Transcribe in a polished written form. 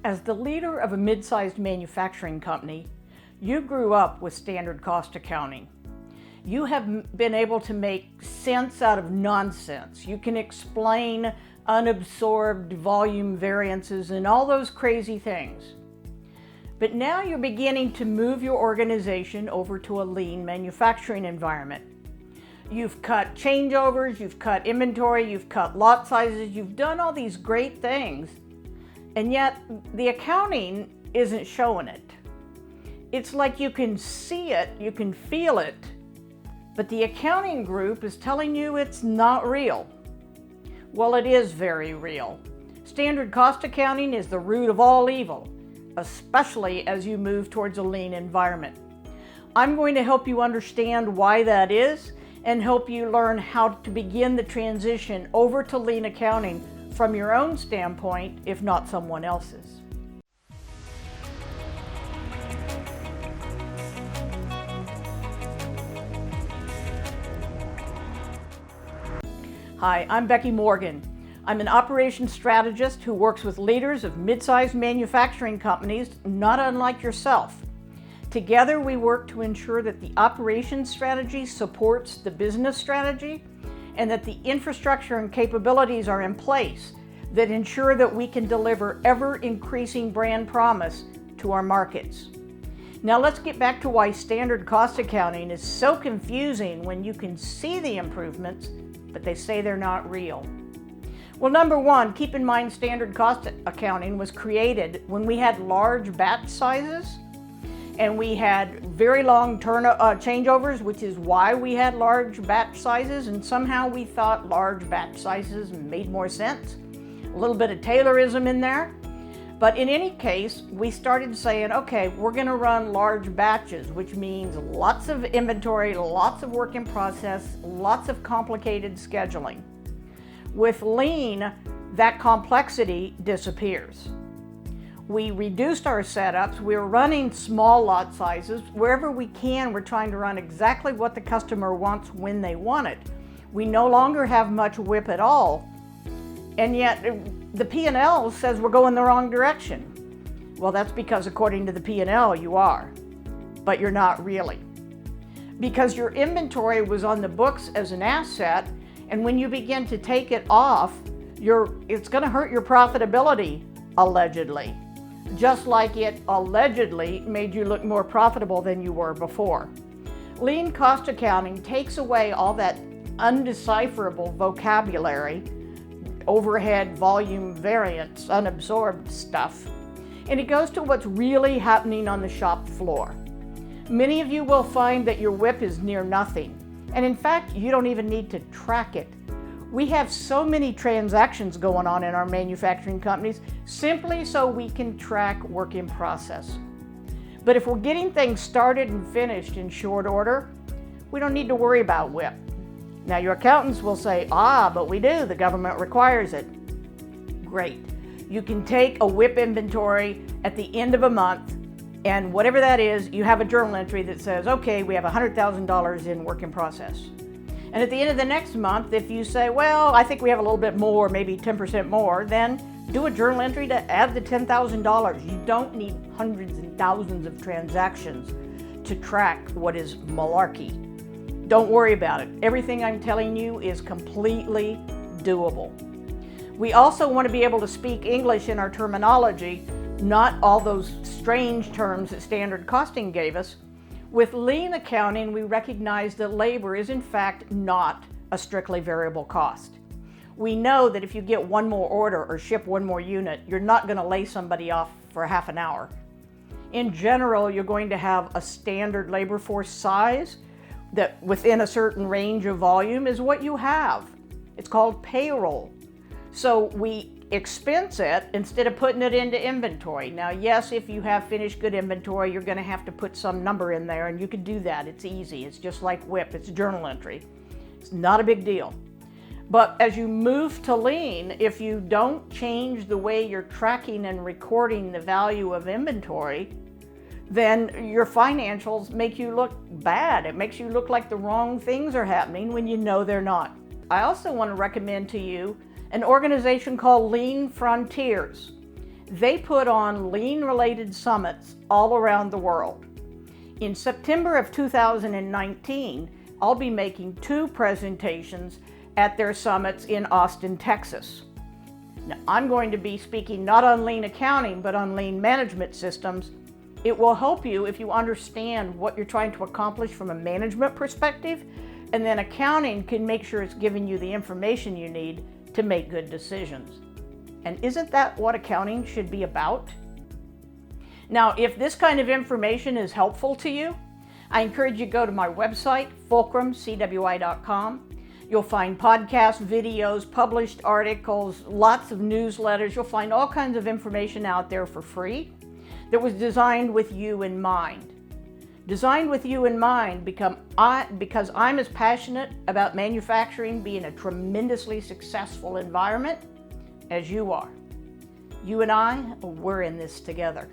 As the leader of a mid-sized manufacturing company, you grew up with standard cost accounting. You have been able to make sense out of nonsense. You can explain unabsorbed volume variances and all those crazy things. But now you're beginning to move your organization over to a lean manufacturing environment. You've cut changeovers, you've cut inventory, you've cut lot sizes, you've done all these great things, and yet the accounting isn't showing it. It's like you can see it, you can feel it, but the accounting group is telling you it's not real. Well, it is very real. Standard cost accounting is the root of all evil, especially as you move towards a lean environment. I'm going to help you understand why that is and help you learn how to begin the transition over to lean accounting from your own standpoint, if not someone else's. Hi, I'm Becky Morgan. I'm an operations strategist who works with leaders of mid-sized manufacturing companies, not unlike yourself. Together, we work to ensure that the operations strategy supports the business strategy and that the infrastructure and capabilities are in place that ensure that we can deliver ever-increasing brand promise to our markets. Now let's get back to why standard cost accounting is so confusing when you can see the improvements, but they say they're not real. Well, number one, keep in mind standard cost accounting was created when we had large batch sizes and we had very long changeovers, which is why we had large batch sizes, and somehow we thought large batch sizes made more sense. A little bit of Taylorism in there. But in any case, we started saying, okay, we're gonna run large batches, which means lots of inventory, lots of work in process, lots of complicated scheduling. With lean, that complexity disappears. We reduced our setups. We're running small lot sizes. Wherever we can, we're trying to run exactly what the customer wants when they want it. We no longer have much WIP at all, and yet the P&L says we're going the wrong direction. Well, that's because according to the P&L, you are, but you're not really. Because your inventory was on the books as an asset, and when you begin to take it off, it's going to hurt your profitability, allegedly. Just like it allegedly made you look more profitable than you were before. Lean cost accounting takes away all that undecipherable vocabulary, overhead, volume, variance, unabsorbed stuff, and it goes to what's really happening on the shop floor. Many of you will find that your WIP is near nothing, and in fact, you don't even need to track it. We have so many transactions going on in our manufacturing companies simply so we can track work in process. But if we're getting things started and finished in short order, we don't need to worry about WIP. Now your accountants will say, but we do, the government requires it. Great. You can take a WIP inventory at the end of a month, and whatever that is, you have a journal entry that says, okay, we have $100,000 in work in process. And at the end of the next month, if you say, well, I think we have a little bit more, maybe 10% more, then do a journal entry to add the $10,000. You don't need hundreds and thousands of transactions to track what is malarkey. Don't worry about it. Everything I'm telling you is completely doable. We also want to be able to speak English in our terminology, not all those strange terms that standard costing gave us. With lean accounting, we recognize that labor is in fact not a strictly variable cost. We know that if you get one more order or ship one more unit, you're not going to lay somebody off for half an hour. In general, you're going to have a standard labor force size that within a certain range of volume is what you have. It's called payroll. So we expense it instead of putting it into inventory. Now, yes, if you have finished good inventory, you're going to have to put some number in there, and you can do that. It's easy. It's just like WIP. It's a journal entry. It's not a big deal. But as you move to lean, if you don't change the way you're tracking and recording the value of inventory, then your financials make you look bad. It makes you look like the wrong things are happening when you know they're not. I also want to recommend to you an organization called Lean Frontiers. They put on lean-related summits all around the world. In September of 2019, I'll be making 2 presentations at their summits in Austin, Texas. Now, I'm going to be speaking not on lean accounting, but on lean management systems. It will help you if you understand what you're trying to accomplish from a management perspective, and then accounting can make sure it's giving you the information you need to make good decisions. And isn't that what accounting should be about? Now, if this kind of information is helpful to you, I encourage you to go to my website, fulcrumcwi.com. You'll find podcasts, videos, published articles, lots of newsletters. You'll find all kinds of information out there for free that was designed with you in mind. Designed with you in mind because I'm as passionate about manufacturing being a tremendously successful environment as you are. You and I, we're in this together.